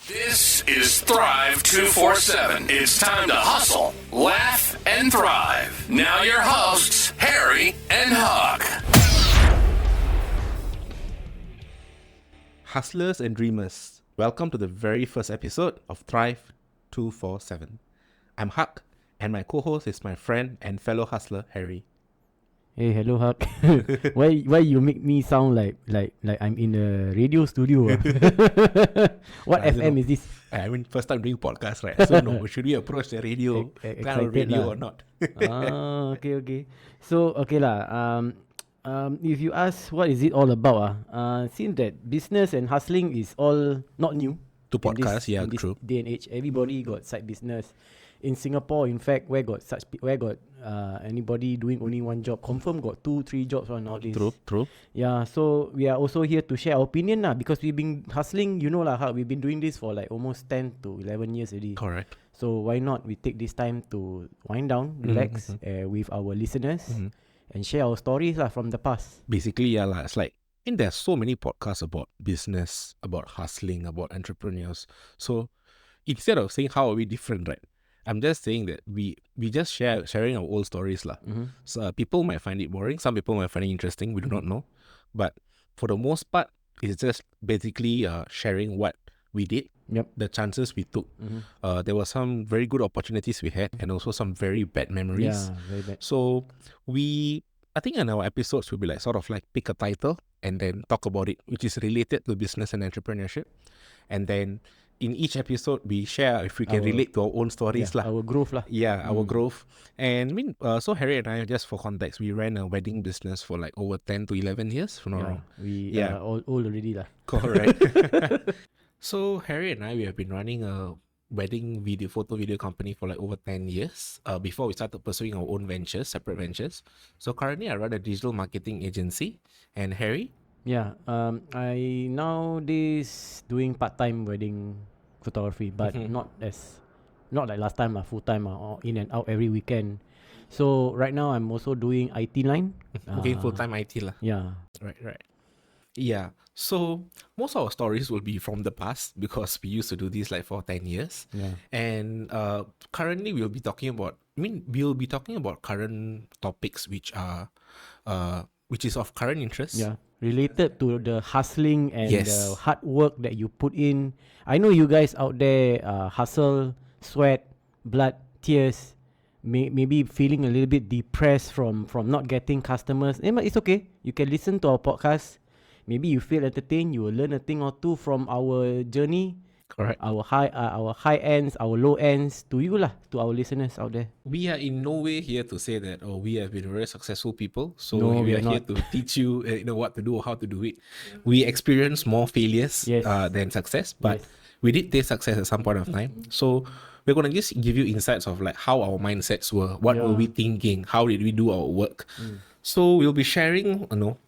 This is Thrive 247. It's time to hustle, laugh, and thrive. Now your hosts, Harry and Huck. Hustlers and dreamers, welcome to the very first episode of Thrive 247. I'm Huck, and my co-host is my friend and fellow hustler, Harry. Hey, hello, Huck. Why you make me sound like I'm in a radio studio? What FM is this? I mean, first time doing podcast, right? So no, should we approach the radio kind of radio or not? Okay. So okay lah. If you ask what is it all about, seems that business and hustling is all not new To podcast, in this true. day and age. Everybody got side business. In Singapore, in fact, where got anybody doing only one job? Confirm got 2-3 jobs right nowadays. True. Yeah, so we are also here to share our opinion lah, because we've been hustling, you know lah, how we've been doing this for like almost 10 to 11 years already. Correct. So why not we take this time to wind down, relax with our listeners and share our stories lah from the past. Basically, it's like, there's so many podcasts about business, about hustling, about entrepreneurs. So instead of saying how are we different, right? I'm just saying that we just sharing our old stories lah. So people might find it boring. Some people might find it interesting. We do not know. But for the most part, it's just basically sharing what we did, the chances we took. There were some very good opportunities we had, and also some very bad memories. Yeah, very bad. So I think in our episodes, we'll be like sort of like pick a title and then talk about it, which is related to business and entrepreneurship. And then in each episode, we share if we can relate to our own stories lah. Our growth lah. Yeah, our growth. And I mean, so Harry and I, just for context, we ran a wedding business for like over 10 to 11 years, if I'm not wrong. We are all old already lah. Correct. So Harry and I, we have been running a wedding photo video company for like over 10 years before we started pursuing our own ventures, separate ventures. So currently I run a digital marketing agency. And Harry? Yeah, I nowadays doing part-time wedding photography, but not like last time lah, full-time or in and out every weekend. So right now I'm also doing IT line. Okay, full-time IT lah. Yeah. Right. Yeah, so most of our stories will be from the past because we used to do this like for 10 years. Yeah. And currently we'll be talking about current topics which is of current interest. Yeah. Related to the hustling and Yes. the hard work that you put in. I know you guys out there hustle, sweat, blood, tears, maybe feeling a little bit depressed from not getting customers. It's okay. You can listen to our podcast. Maybe you feel entertained. You will learn a thing or two from our journey. Correct. Our high ends, our low ends, to you lah, to our listeners out there. We are in no way here to say that we have been very successful people. So No, we we are are here to teach you, what to do or how to do it. We experience more failures Yes. than success, but Yes. we did taste success at some point of time. So we're gonna just give you insights of like how our mindsets were, what were we thinking, how did we do our work. So we'll be sharing,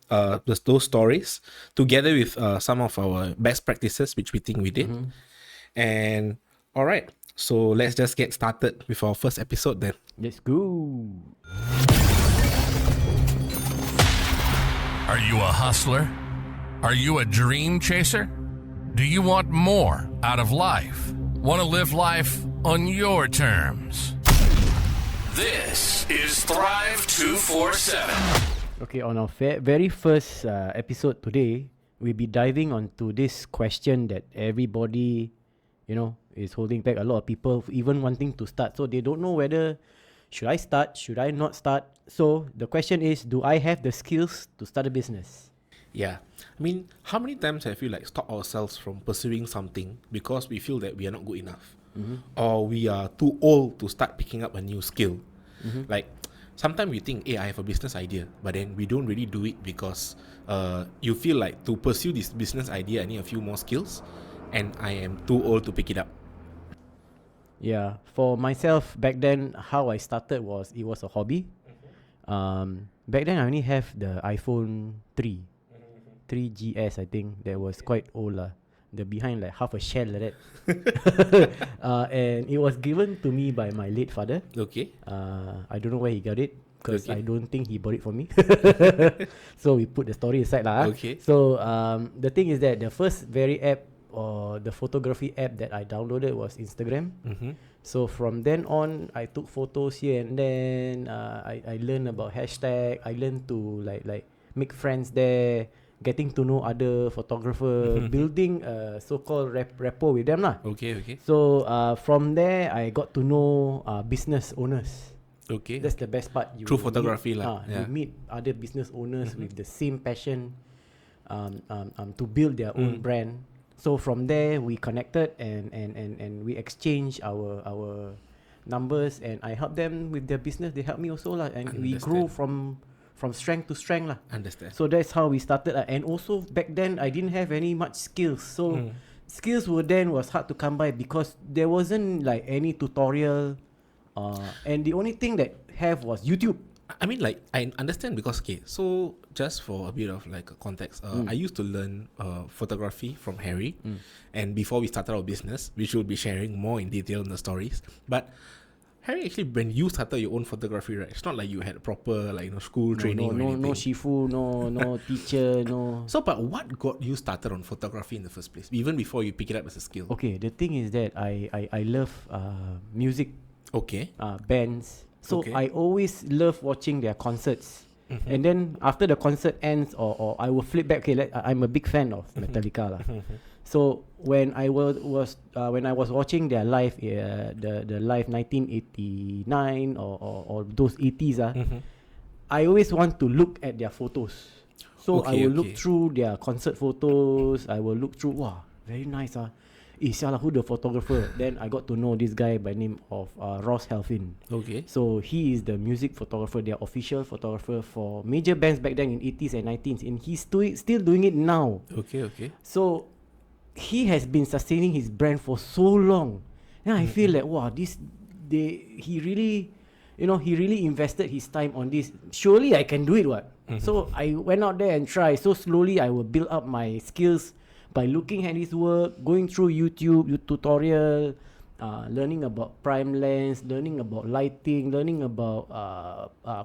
those stories together with some of our best practices which we think we did. And all right, so let's just get started with our first episode then. Let's go. Are you a hustler? Are you a dream chaser? Do you want more out of life? Want to live life on your terms? This is Thrive 247. Okay, on our very first episode today, we'll be diving onto this question that everybody, is holding back. A lot of people even wanting to start. So they don't know whether should I start, should I not start. So the question is, do I have the skills to start a business? Yeah, I mean, how many times have you stopped ourselves from pursuing something because we feel that we are not good enough, or we are too old to start picking up a new skill? Like sometimes we think, hey, I have a business idea, but then we don't really do it because you feel like to pursue this business idea, I need a few more skills, and I am too old to pick it up. Yeah, for myself back then, how I started was it was a hobby. Back then I only have the iPhone 3GS, I think. That was quite old lah. The behind like half a shell like that. And it was given to me by my late father. Okay. I don't know where he got it. because Okay. I don't think he bought it for me. So we put the story aside lah. Okay. So the thing is that the first very app or the photography app that I downloaded was Instagram. Mm-hmm. So from then on, I took photos here and then. I learned about hashtag. I learned to like make friends there, getting to know other photographer, building a so-called rapport with them lah. Okay. So from there, I got to know business owners. Okay. That's the best part. Through photography lah. You meet other business owners with the same passion to build their own brand. So from there we connected and we exchanged our numbers, and I helped them with their business. They helped me also lah, and we grew from strength to strength lah. Understand. So that's how we started and also back then I didn't have any much skills. So skills was hard to come by because there wasn't like any tutorial, and the only thing that have was YouTube. I mean, like, I understand because, okay, so just for a bit of like a context, I used to learn photography from Harry, and before we started our business, which we'll be sharing more in detail in the stories. But Harry, actually, when you started your own photography, right, it's not like you had proper like school training or anything. No shifu, no teacher, no. So, but what got you started on photography in the first place, even before you pick it up as a skill? Okay, the thing is that I love music. Okay. Bands. So Okay. I always love watching their concerts. And then after the concert ends, or I will flip back. Okay, I'm a big fan of Metallica lah. So when I was watching their live, the live 1989 or those 80s I always want to look at their photos. So I will look through their concert photos. I will look through. Wow, very nice who the photographer? Then I got to know this guy by name of Ross Helfin. Okay. So he is the music photographer, their official photographer for major bands back then in 80s and 90s, and he's still doing it now. Okay. So he has been sustaining his brand for so long. And I feel like wow, he really invested his time on this. Surely I can do it, what? So I went out there and tried. So slowly I will build up my skills by looking at his work, going through YouTube tutorial, learning about prime lens, learning about lighting, learning about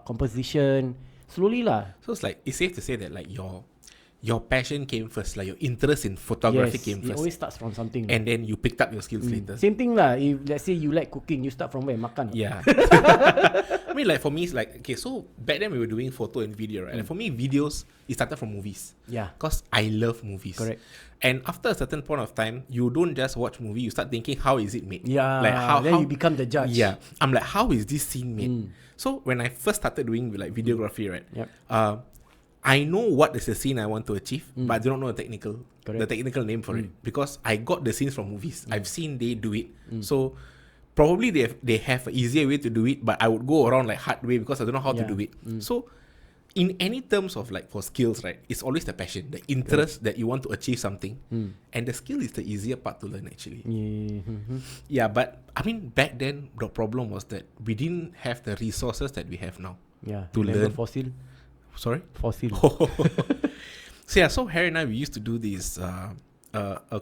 composition. Slowly lah. So it's safe to say that like your passion came first, like your interest in photography came It first, always starts from something. and then you picked up your skills later. Same thing lah. If let's say you like cooking, you start from where? Makan. Yeah. I mean, like for me, it's like, okay, so back then we were doing photo and video, right? And for me, videos, it started from movies. Yeah. Because I love movies. Correct. And after a certain point of time, you don't just watch movie, you start thinking, how is it made? Yeah. Like how you become the judge. Yeah. I'm like, how is this scene made? So when I first started doing like videography, right? Yep. I know what is the scene I want to achieve, but I do not know the technical name for it, because I got the scenes from movies. I've seen they do it. So probably they have an easier way to do it, but I would go around like hard way because I don't know how to do it. So in any terms of like for skills, right, it's always the passion, the interest that you want to achieve something, and the skill is the easier part to learn actually. Yeah, but I mean back then the problem was that we didn't have the resources that we have now. Yeah. To learn. Fossil. Sorry? Fossil. So Harry and I, we used to do this a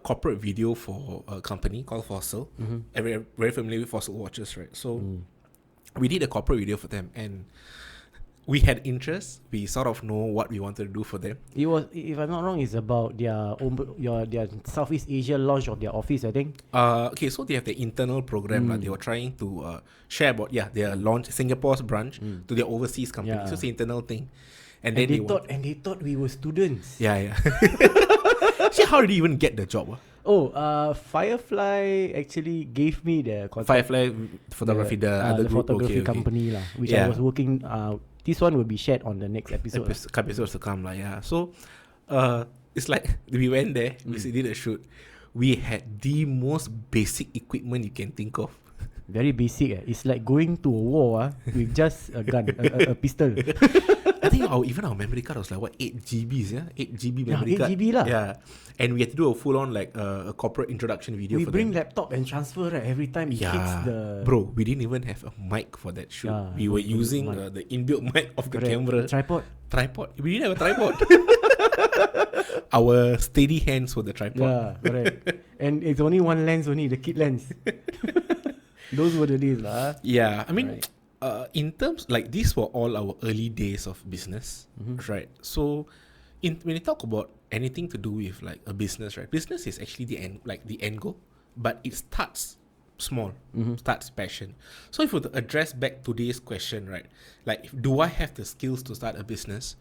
corporate video for a company called Fossil. Very familiar with Fossil watches, right? So we did a corporate video for them, and we had interest. We sort of know what we wanted to do for them. It was, if I'm not wrong, it's about their Southeast Asia launch of their office, I think. Okay, so they have the internal program. They were trying to share about their launch Singapore's branch to their overseas company. So it's an internal thing. And then they thought we were students. Yeah. See, how did you even get the job? Firefly actually gave me the contact. Firefly Photography, the other group. photography company lah, which I was working. This one will be shared on the next episode. Episodes to come, yeah. So, it's like we went there, we did a shoot. We had the most basic equipment you can think of. Very basic. It's like going to a war with just a gun, a pistol. I think even our memory card was like 8 GBs, 8 GB memory card. 8 GB lah. Yeah, and we had to do a full on like a corporate introduction video. We for bring them. Laptop and transfer every time it hits the. Bro, we didn't even have a mic for that shoot. We were using the inbuilt mic of the camera. Tripod. We didn't have a tripod. Our steady hands were the tripod. Yeah, correct. And it's only one lens, the kit lens. Those were the days lah. Yeah, I mean, in terms like these were all our early days of business, right? So, when you talk about anything to do with like a business, right? Business is actually the end goal, but it starts small, starts passion. So if we were to address back today's question, right, like do I have the skills to start a business?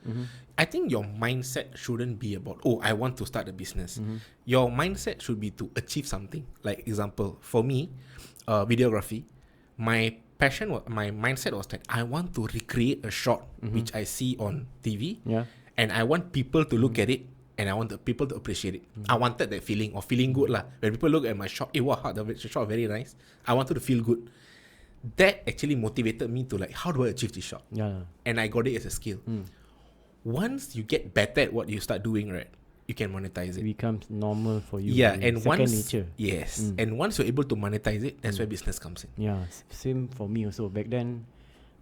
I think your mindset shouldn't be about, oh, I want to start a business. Your mindset should be to achieve something. Like example, for me, videography, my mindset was that I want to recreate a shot which I see on TV, and I want people to look at it, and I want the people to appreciate it. I wanted that feeling of feeling good lah. When people look at my shot, wow, the shot very nice. I wanted to feel good. That actually motivated me to like, how do I achieve this shot? And I got it as a skill. Once you get better at what you start doing, right, you can monetize it. It becomes normal for you. Yeah, and second once nature. Yes, and once you're able to monetize it, that's where business comes in. Yeah, same for me also. Back then,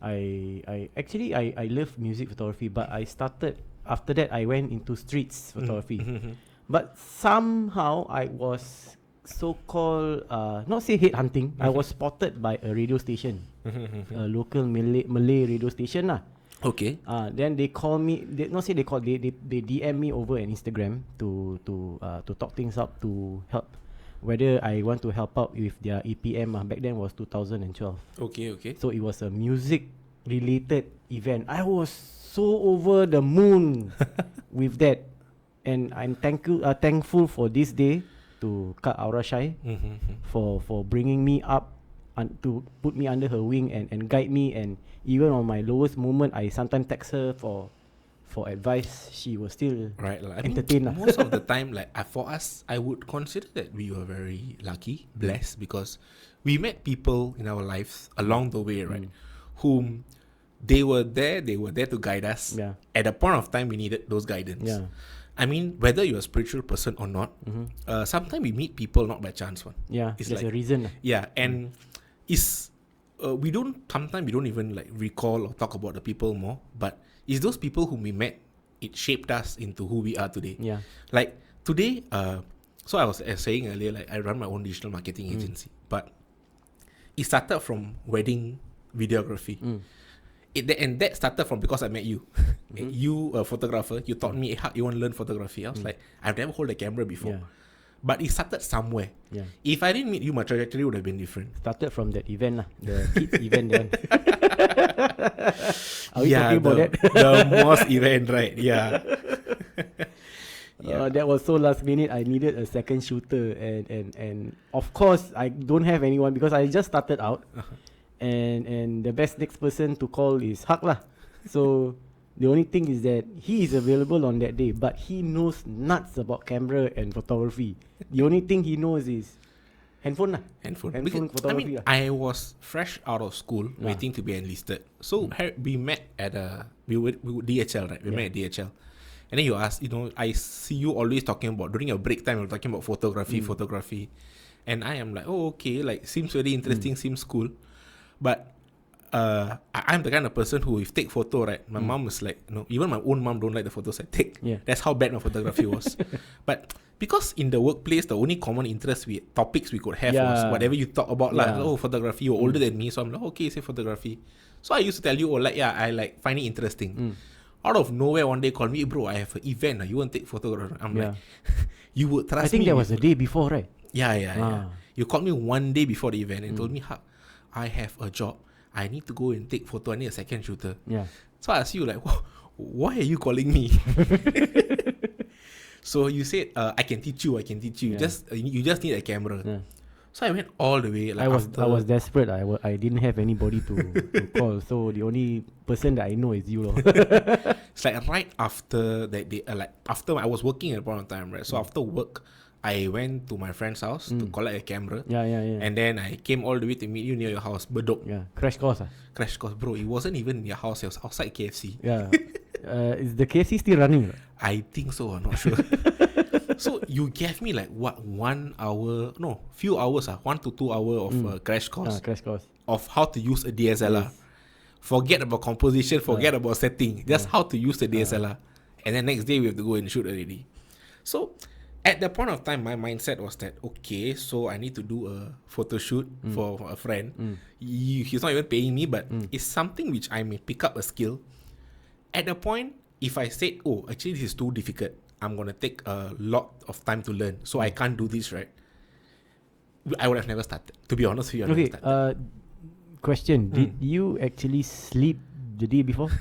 I actually love music photography, but I started after that. I went into streets photography, but somehow I was so-called not say head hunting. I was spotted by a radio station, a local Malay radio station lah. Okay. Then they call me. They DM me over an Instagram to talk things up, to help whether I want to help out with their EPM. Back then was 2012. Okay. So it was a music related event. I was so over the moon with that, and I'm thankful for this day to Kak Aura Shai for bringing me up and to put me under her wing and guide me. And even on my lowest moment, I sometimes text her for advice. She was still entertained. Most of the time, like for us, I would consider that we were very lucky, blessed, because we met people in our lives along the way, right? Whom they were there to guide us. At a point of time, we needed those guidance. I mean, whether you're a spiritual person or not, sometimes we meet people not by chance. It's there's a reason. And it's we don't even like recall or talk about the people more, but it's those people whom we met, it shaped us into who we are today. Like today, so I was saying earlier, like I run my own digital marketing agency, but it started from wedding videography. And that started from because I met you. You, a photographer, you taught me how you want to learn photography. I was like, I've never held a camera before. But it started somewhere. If I didn't meet you, my trajectory would have been different. Started from that event, the kids event then. Are we talking about that? The Moss event, right? That was so last minute. I needed a second shooter, and of course I don't have anyone because I just started out, and the best next person to call is Hak lah. So the only thing is that he is available on that day, but he knows nuts about camera and photography. The only thing he knows is handphone lah. Handphone photography. I was fresh out of school, waiting to be enlisted. So we met at we were DHL, right? We met at DHL. And then you asked, I see you always talking about, during your break time, you're talking about photography. And I am like, oh, okay, like, seems very interesting, seems cool. But I'm the kind of person who, if take photo, right, my mom is like, even my own mom don't like the photos I take. That's how bad my photography was. But because in the workplace, the only common topics we could have was whatever you talk about, like, photography. You're older than me, so I'm like, okay, say photography. So I used to tell you, I like find it interesting. Out of nowhere, one day, call me, bro, I have an event. You want to take photography? I'm like, you would trust me. I think that was the day before, right? Yeah. You called me one day before the event and told me, I have a job. I need to go and take photo. I need a second shooter. So I asked you, like, why are you calling me? So you said, I can teach you. You just need a camera. So I went all the way. Like I was desperate. I didn't have anybody to call. So the only person that I know is you. It's like right after that day, after I was working at a point of time, right? So after work, I went to my friend's house to collect a camera. And then I came all the way to meet you near your house, Bedok. Crash course. Crash course, bro. It wasn't even in your house. It was outside KFC. Is the KFC still running? I think so. I'm not sure. So you gave me like what, 1 hour? No, few hours. 1 to 2 hours of crash course. Crash course of how to use a DSLR. Forget about composition. Forget about setting. Just how to use the DSLR. And then next day we have to go and shoot already. So at that point of time, my mindset was that, okay, so I need to do a photo shoot for a friend. He's not even paying me, but it's something which I may pick up a skill. At the point, if I said, oh, actually this is too difficult, I'm going to take a lot of time to learn, so I can't do this, right? I would have never started. To be honest with you, I would Okay. never started. Question: Did you actually sleep the day before?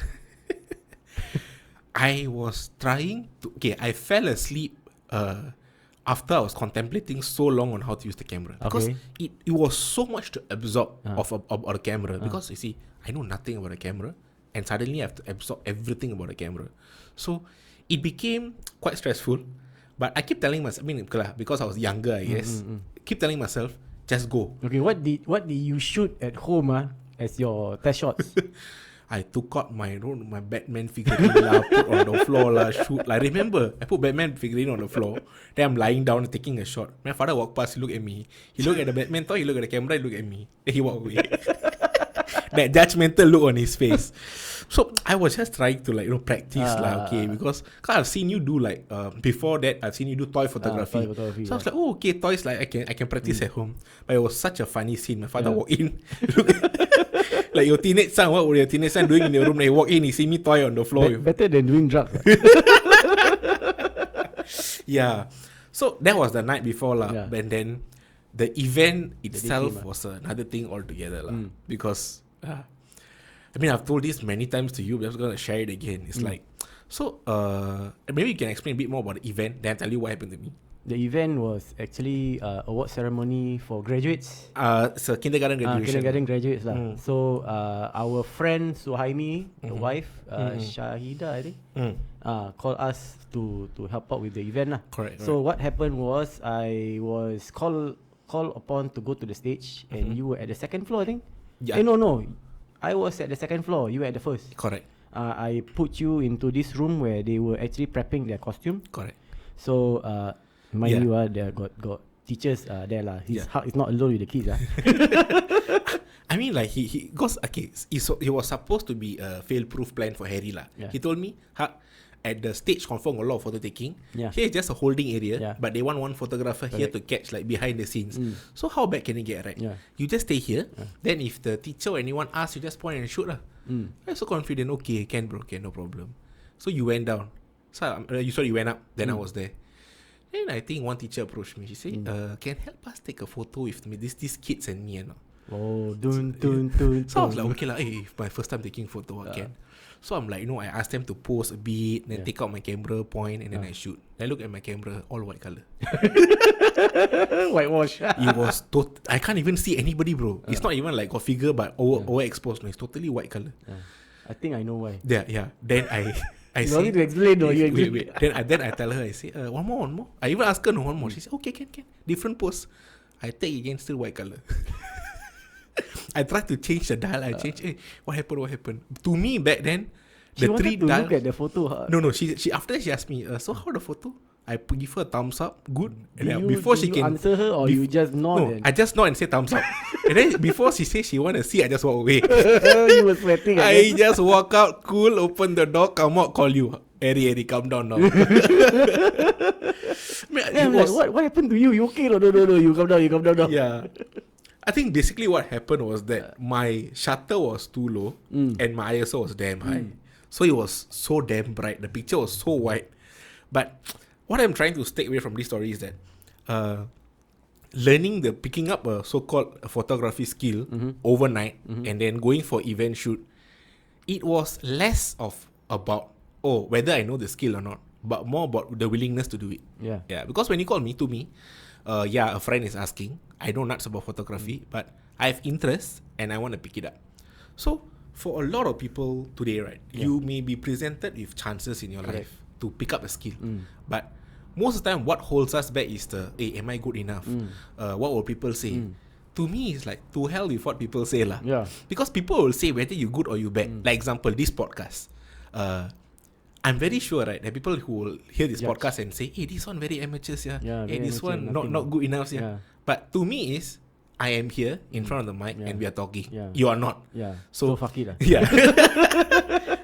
I was trying to... Okay, I fell asleep after I was contemplating so long on how to use the camera. Because it was so much to absorb of a camera. Because you see, I know nothing about a camera. And suddenly I have to absorb everything about a camera. So it became quite stressful. But I keep telling myself, because I was younger, I guess. Keep telling myself, just go. Okay, what did you shoot at home as your test shots? I took out my Batman figurine lah, put on the floor lah, shoot. Like, remember, I put Batman figurine on the floor. Then I'm lying down taking a shot. My father walked past, he looked at me. He looked at the Batman toy, he looked at the camera, he looked at me. Then he walked away. That judgmental look on his face. So I was just trying to practice okay, because I've seen you do before that I've seen you do toy photography. So I was like, oh okay, toys I can practice at home. But it was such a funny scene. My father walked in, like your teenage son. What were your teenage son doing in your room? They walk in, he see me toy on the floor. Better than doing drugs. Yeah. So that was the night before lah. And then the event itself was another thing altogether lah. Because I've told this many times to you, but I'm just going to share it again. It's maybe you can explain a bit more about the event, then I'll tell you what happened to me. The event was actually award ceremony for graduates. It's a kindergarten graduation. Kindergarten graduates lah. So our friend Suhaimi, the wife, Shahida, I think, called us to help out with the event lah. Correct. So what happened was I was called upon to go to the stage, and you were at the second floor, I think. Yeah. No. I was at the second floor. You were at the first. Correct. I put you into this room where they were actually prepping their costume. Correct. So mind you, they got teachers there lah. He's not alone with the kids . He goes he was supposed to be a fail-proof plan for Harry lah. He told me at the stage confirm a lot of photo taking. Here is just a holding area, but they want one photographer here to catch behind the scenes. So how bad can it get, right? You just stay here. Then if the teacher or anyone asks, you just point and shoot lah. I'm so confident. Okay, can bro, can, no problem. So you went down. So you went up. Then I was there. Then I think one teacher approached me. She said, "Can help us take a photo with me? These kids and me and all." Oh, So I was like, okay lah. My first time taking photo, I can. So I'm like, I asked them to pose a bit, then take out my camera, point, and then I shoot. I look at my camera, all white color. Whitewash. It was I can't even see anybody, bro. It's not even like got figure, but overexposed. No, it's totally white color. I think I know why. Yeah. Then I you don't need to explain, though. Wait. Then I tell her, I say, one more. I even ask her, one more. She said, okay, can. Different pose. I take again, still white color. I tried to change the dial. I changed. What happened? To me back then, she the three wanted to dials. Look at the photo. No. She after that she asked me. So how the photo? I give her a thumbs up. Good. And then Did you answer her or you just nod? No, I just nod and say thumbs up. And then before she says she want to see, I just walk away. You were sweating. I just walk out, cool, open the door, come out, call you. Harry, calm down now. I'm like, what happened to you? You okay? No, you calm down now. Yeah. I think basically what happened was that my shutter was too low and my ISO was damn high. So it was so damn bright. The picture was so white. But what I'm trying to take away from this story is that picking up a so-called photography skill overnight and then going for event shoot, it was less of about whether I know the skill or not, but more about the willingness to do it. Yeah. Because when you call me, a friend is asking. I know nuts about photography, but I have interest and I want to pick it up. So for a lot of people today, right, you may be presented with chances in your life to pick up a skill, but most of the time, what holds us back is am I good enough? What will people say? To me, it's like, to hell with what people say lah. Yeah. Because people will say whether you good or you bad. Like example, this podcast. I'm very sure, right, that people who will hear this podcast and say, this one very amateur, this one not good enough, But to me is, I am here in front of the mic and we are talking. You are not. So fuck it lah. Yeah.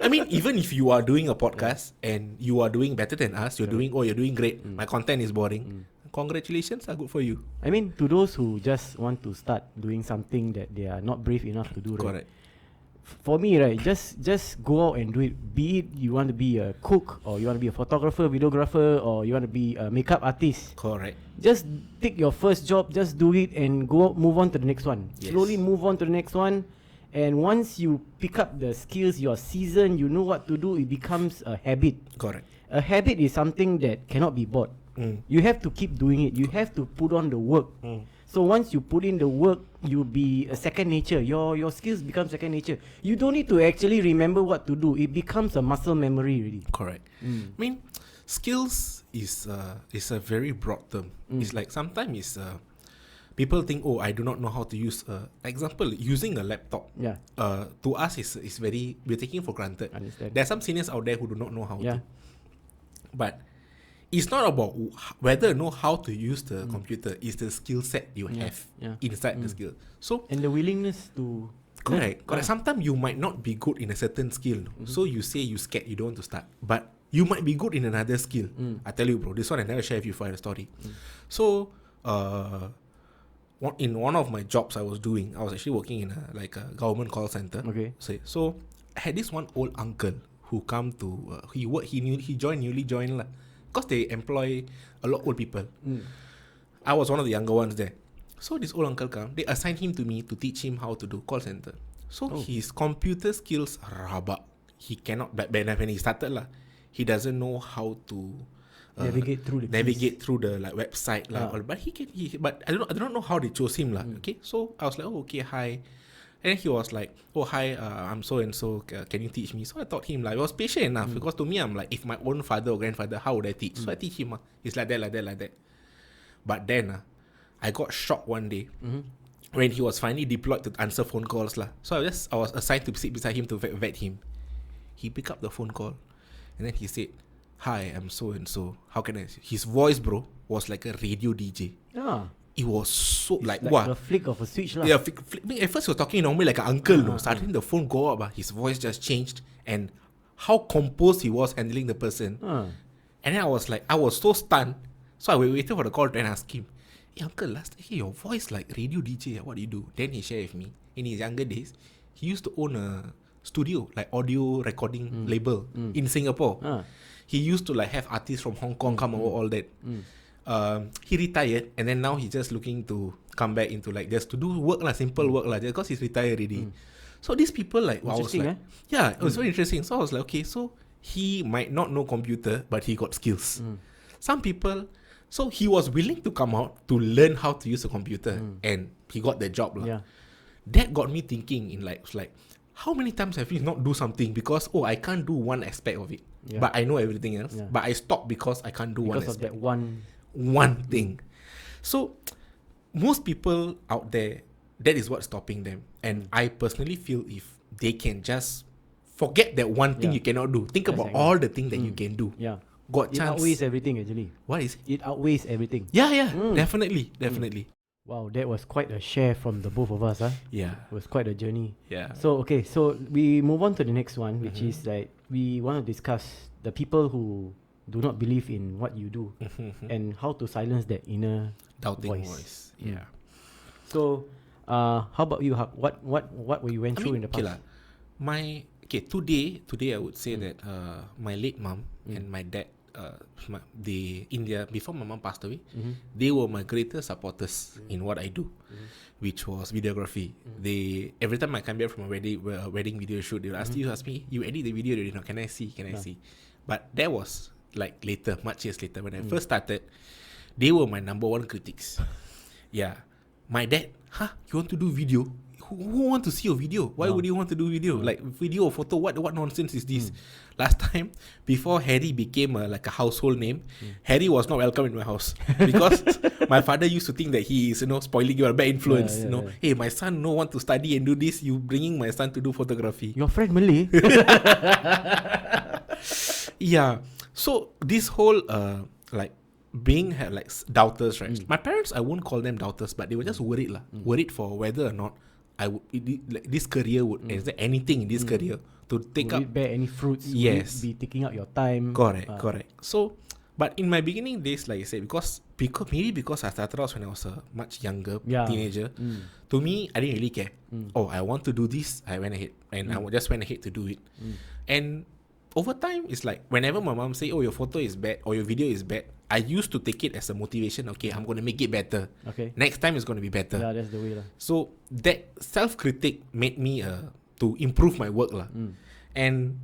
I mean, even if you are doing a podcast and you are doing better than us, you're doing great. My content is boring. Congratulations, are good for you. I mean, to those who just want to start doing something that they are not brave enough to do, right? Correct. for me, right, just go out and do it. Be it you want to be a cook, or you want to be a photographer, videographer, or you want to be a makeup artist. Correct. Just take your first job, just do it and go move on to the next one. Yes. Slowly move on to the next one. And once you pick up the skills, you're seasoned, you know what to do, it becomes a habit. Correct. A habit is something that cannot be bought. You have to keep doing it. You have to put on the work. So once you put in the work, you'll be a second nature. Your skills become second nature. You don't need to actually remember what to do. It becomes a muscle memory really. Correct. I mean, skills is a very broad term. It's like sometimes it's people think, oh, I do not know how to use. Example, using a laptop. Yeah. To us is very, we're taking for granted. Understand. There are some seniors out there who do not know how Yeah. to. But it's not about whether you know how to use the computer. It's the skill set you have inside the skill. So And the willingness to correct. Sometimes you might not be good in a certain skill. So you say you scared, you don't want to start. But you might be good in another skill. I tell you, bro, this one I never share with you for a story. So in one of my jobs I was doing, I was actually working in a government call center. Okay. So I had this one old uncle who come to he newly joined lah, because they employ a lot of old people. I was one of the younger ones there. So this old uncle come, they assigned him to me to teach him how to do call center. So his computer skills are rabak. He cannot, but when he started lah, he doesn't know how to navigate through the like website lah. But but I don't know how they chose him lah. Okay, so I was like, oh, okay, hi. And then he was like, oh, hi, I'm so and so, can you teach me? So I taught him like, I was patient enough, because to me I'm like, if my own father or grandfather, how would I teach? So I teach him. It's like that. But then I got shocked one day when he was finally deployed to answer phone calls lah. So I was assigned to sit beside him to vet him. He picked up the phone call and then he said, hi, I'm so and so, how can I? His voice, bro, was like a radio DJ. It was so It's like a flick of a switch lah. Yeah, at first he was talking normally like an uncle, no. Suddenly the phone go up, his voice just changed, and how composed he was handling the person. And then I was so stunned. So I waited for the call to ask him, hey uncle, last time your voice like radio DJ, what do you do? Then he shared with me, in his younger days, he used to own a studio, like audio recording label in Singapore. He used to like have artists from Hong Kong come over, all that. He retired, and then now he's just looking to come back into like just to do work lah, simple work lah, just because he's retired already. So these people like, wow, I was like, yeah, it was very interesting. So I was like, okay, so he might not know computer, but he got skills. Some people, so he was willing to come out to learn how to use a computer, and he got the job lah. That got me thinking in like how many times have we not do something because I can't do one aspect of it, but I know everything else, but I stop because I can't do one aspect. Because of that one thing. So most people out there, that is what's stopping them. And I personally feel if they can just forget that one thing you cannot do, think about all the things that you can do. Got it chance. outweighs everything actually. What is it? It outweighs everything. Definitely. Wow, that was quite a share from the both of us. Yeah. It was quite a journey. Yeah. So we move on to the next one, which is like we want to discuss the people who do not believe in what you do and how to silence that inner doubting voice. Yeah. So how about you? What were you went through in the past? Today I would say that my late mom and my dad, before my mom passed away, they were my greatest supporters in what I do, which was videography. They every time I come back from a wedding video shoot, they would ask me, you edit the video already? No, can I see? But that was like later, much years later. When I first started, they were my number one critics. My dad, you want to do video? Who want to see your video? Why would you want to do video? Like video or photo, what nonsense is this? Last time, before Harry became like a household name, Harry was not welcome in my house because my father used to think that he is spoiling your bad influence. Hey, my son want to study and do this, you bringing my son to do photography. Your friend Malay? Yeah. So this whole like being like doubters, right? My parents, I won't call them doubters, but they were just worried worried for whether or not like this career would, is there anything in this career to take would up? it bear any fruits? Yes. Would it be taking up your time? Correct. So But in my beginning days, like I said, because I started out when I was a much younger teenager, to me, I didn't really care. Oh, I want to do this, I went ahead. And I just went ahead to do it. And over time, it's like, whenever my mom say, oh, your photo is bad, or your video is bad, I used to take it as a motivation. Okay, I'm going to make it better. Okay. Next time it's going to be better. Yeah, that's the way lah. So that self-critic made me to improve my work lah. And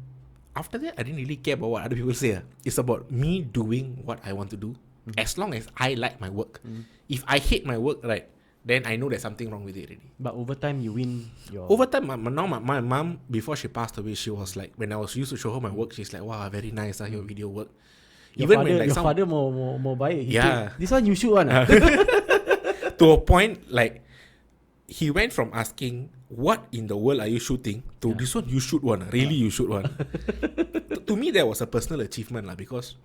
after that, I didn't really care about what other people say. It's about me doing what I want to do, as long as I like my work. If I hate my work, right, then I know there's something wrong with it already. But over time, you win your... Over time, my mom, before she passed away, she was like, when I was used to show her my work, she's like, wow, very nice, your video work. Your father more baik. Yeah. This one you shoot one. To a point, like, he went from asking, what in the world are you shooting, to this one you shoot one. Really, you shoot one. To me, that was a personal achievement lah, because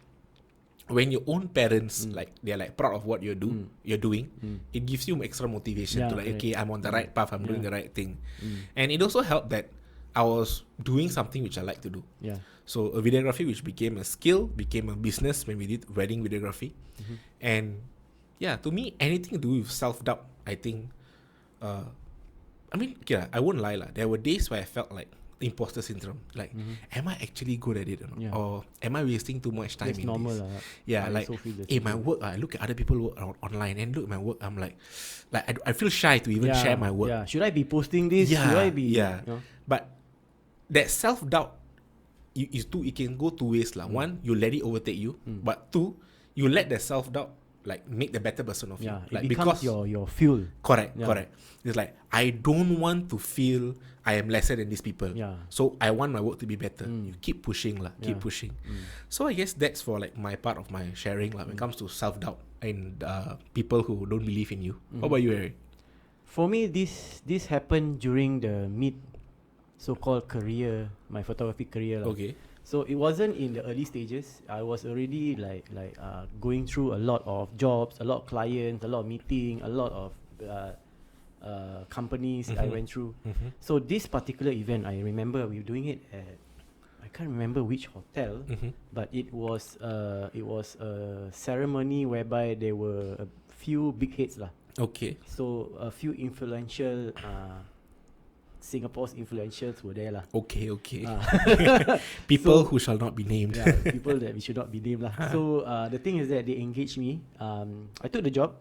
when your own parents like they're like proud of what you're doing, it gives you extra motivation to like, okay, I'm on the right path, I'm doing the right thing. And it also helped that I was doing something which I like to do. So a videography which became a skill, became a business when we did wedding videography. And yeah, to me, anything to do with self-doubt, I think I mean, I won't lie lah. There were days where I felt like imposter syndrome. Like, am I actually good at it or not? Or am I wasting too much time in normal this? Yeah, like, my work, I look at other people work online and look at my work, I'm like I feel shy to even share my work. Should I be posting this? Should I be... You know? But that self-doubt, it can go two ways lah. One, you let it overtake you. But two, you let the self-doubt like make the better person of you. Like, it becomes your fuel. Correct. It's like, I don't want to feel I am lesser than these people. So I want my work to be better. You keep pushing lah, keep pushing. So I guess that's for like my part of my sharing lah, when it comes to self-doubt and people who don't believe in you. How about you, Harry? For me, this happened during the mid so-called career, my photography career lah. Okay. So it wasn't in the early stages. I was already like going through a lot of jobs, a lot of clients, a lot of meeting, a lot of companies I went through. So this particular event, I remember we were doing it at, I can't remember which hotel, but it was a ceremony whereby there were a few big heads lah. Okay. So a few influential Singapore's influentials were there lah. Okay. People who shall not be named. People that we should not be named lah. So the thing is that they engaged me. I took the job,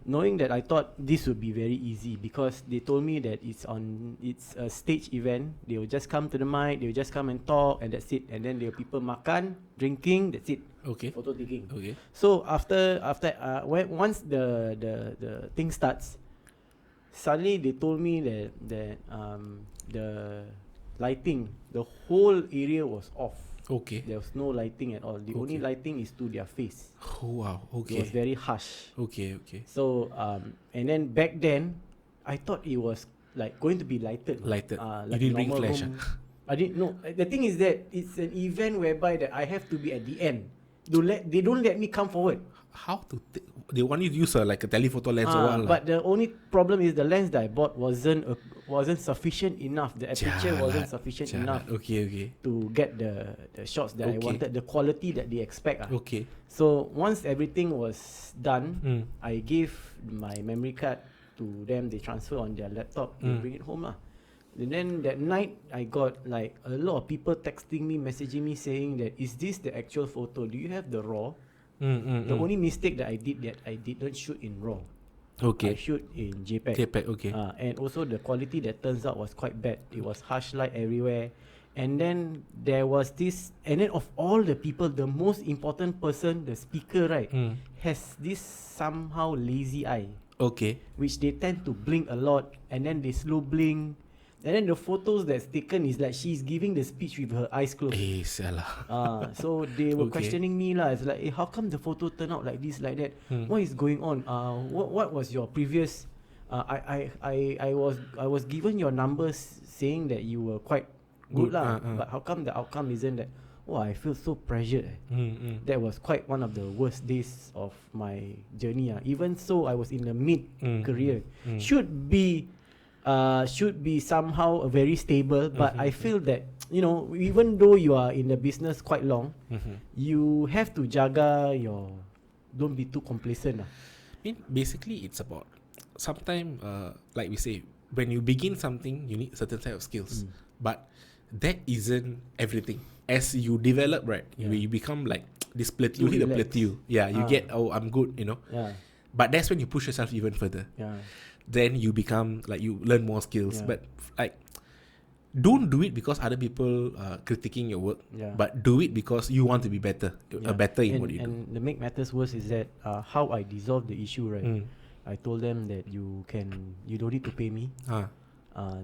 knowing that I thought this would be very easy, because they told me that it's a stage event. They will just come to the mic, they will just come and talk, and that's it. And then there will people makan, drinking, that's it. Okay. Photo taking. Okay. So once the thing starts, suddenly they told me that the lighting, the whole area was off. Okay. There was no lighting at all. The only lighting is to their face. Oh wow. Okay. It was very harsh. Okay. So and then back then, I thought it was like going to be lighted. Like you didn't bring flash. I didn't know. The thing is that it's an event whereby that I have to be at the end. They don't let me come forward. How to? They want you to use like a telephoto lens or what? But the only problem is the lens that I bought wasn't sufficient enough. The aperture wasn't sufficient enough. Okay. To get the shots that I wanted, the quality that they expect. Okay. So once everything was done, I gave my memory card to them. They transfer on their laptop and bring it home lah. And then that night, I got like a lot of people texting me, messaging me, saying that, is this the actual photo? Do you have the raw? The only mistake that I did not shoot in RAW. Okay. I shoot in JPEG. Okay. And also the quality that turns out was quite bad. It was harsh light everywhere. And then there was this, and then of all the people, the most important person, the speaker, right, has this somehow lazy eye. Okay. Which they tend to blink a lot, and then they slow blink. And then the photos that's taken is like she's giving the speech with her eyes closed. Salah. So they were questioning me lah. It's like, how come the photo turned out like this, like that? What is going on? What was your previous? I was given your numbers saying that you were quite good lah. But how come the outcome isn't that? Oh, I feel so pressured. That was quite one of the worst days of my journey. Even so, I was in the mid career. Should be somehow very stable, but I feel that you know, even though you are in the business quite long, you have to jaga your, don't be too complacent. I mean, basically, it's about sometimes, like we say, when you begin something, you need a certain set of skills. But that isn't everything. As you develop, right, you become like this plateau. You hit a plateau. Yeah, you get, I'm good, you know. Yeah. But that's when you push yourself even further. Yeah. Then you become like, you learn more skills. But like, don't do it because other people are critiquing your work. But do it because you want to be better, better in what you do. And the make matters worse is that how I dissolved the issue, right? I told them that you don't need to pay me.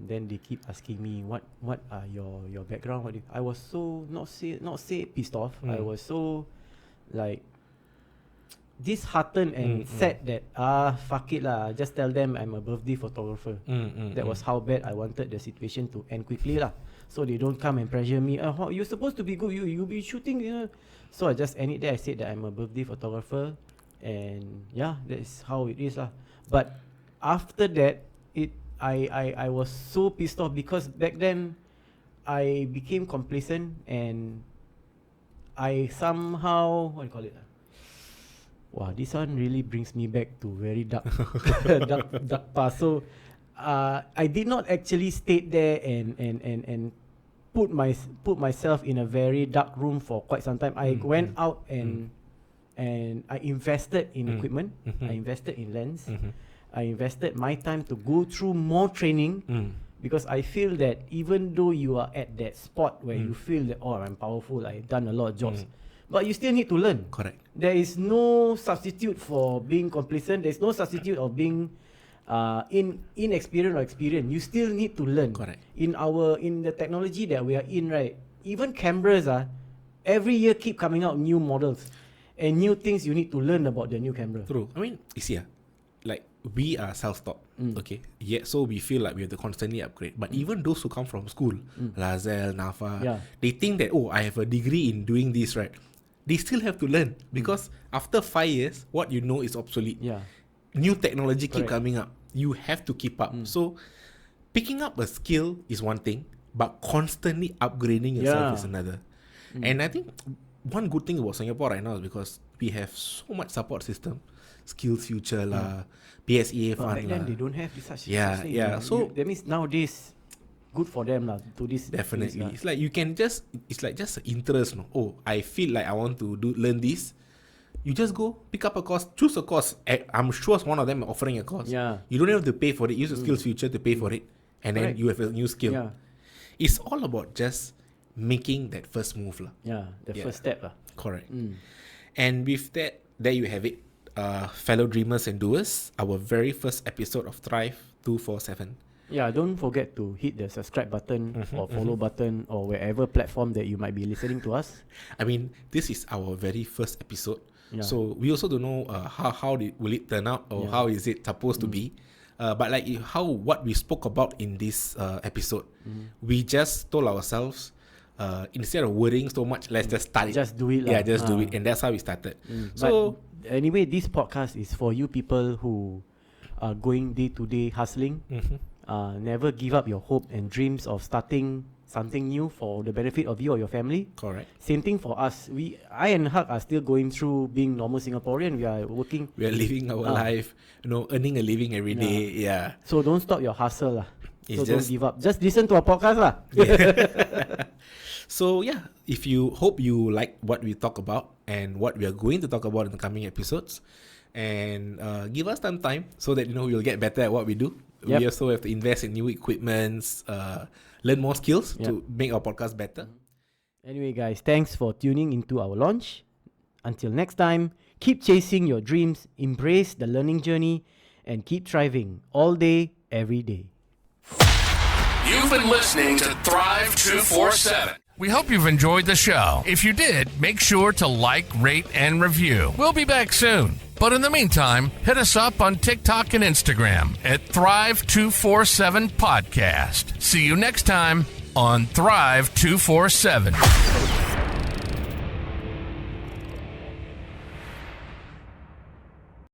Then they keep asking me what are your background. I was so not say pissed off. I was so like disheartened and sad that fuck it lah. Just tell them I'm a birthday photographer. That was how bad I wanted the situation to end quickly lah. So they don't come and pressure me. You're supposed to be good. You be shooting. You know. So I just end it there. I said that I'm a birthday photographer, and yeah, that is how it is lah. But after that, I was so pissed off because back then I became complacent and I somehow, what do you call it? Wow, this one really brings me back to very dark dark past. So I did not actually stay there and put myself in a very dark room for quite some time. I went out and I invested in equipment. I invested in lens. I invested my time to go through more training because I feel that even though you are at that spot where you feel that, oh, I'm powerful, I've done a lot of jobs, but you still need to learn. Correct. There is no substitute for being complacent. There's no substitute of being inexperienced or experienced. You still need to learn. Correct. In the technology that we are in, right? Even cameras every year keep coming out new models and new things you need to learn about the new camera. True. I mean, you see, like we are self-taught, okay? Yeah, so we feel like we have to constantly upgrade. But even those who come from school, Lazel, NAFA, they think that, oh, I have a degree in doing this, right? They still have to learn because after 5 years, what you know is obsolete. New technology keep coming up. You have to keep up. So picking up a skill is one thing, but constantly upgrading yourself is another. And I think one good thing about Singapore right now is because we have so much support system. Skills Future lah, PSEA fund back then they don't have such thing. So that means nowadays good for them lah to this. Definitely, it's like you can just, it's like just interest. No, oh, I feel like I want to learn this. You just go pick up a course, choose a course. I'm sure one of them offering a course. You don't have to pay for it. Use the Skills Future to pay for it, and then you have a new skill. It's all about just making that first move lah. The first step lah. Correct. And with that, there you have it. Fellow dreamers and doers, our very first episode of Thrive 247. Don't forget to hit the subscribe button or follow button or wherever platform that you might be listening to us. I mean, this is our very first episode, so we also don't know how will it turn out or how is it supposed to be. But like what we spoke about in this episode, we just told ourselves, instead of worrying so much, let's just start it. Just do it lah. Just do it, and that's how we started. So anyway, this podcast is for you people who are going day to day hustling. Never give up your hope and dreams of starting something new for the benefit of you or your family. Correct. Same thing for us. I and Haq are still going through being normal Singaporean. We are working. We are living our life, earning a living every day. So don't stop your hustle lah. So don't give up. Just listen to our podcast lah. So if you hope you like what we talk about and what we are going to talk about in the coming episodes, and give us some time so that we'll get better at what we do. We also have to invest in new equipments, learn more skills to make our podcast better. Anyway, guys, thanks for tuning into our launch. Until next time, keep chasing your dreams, embrace the learning journey, and keep thriving all day, every day. You've been listening to Thrive 247. We hope you've enjoyed the show. If you did, make sure to like, rate, and review. We'll be back soon. But in the meantime, hit us up on TikTok and Instagram at Thrive 247 Podcast. See you next time on Thrive 247.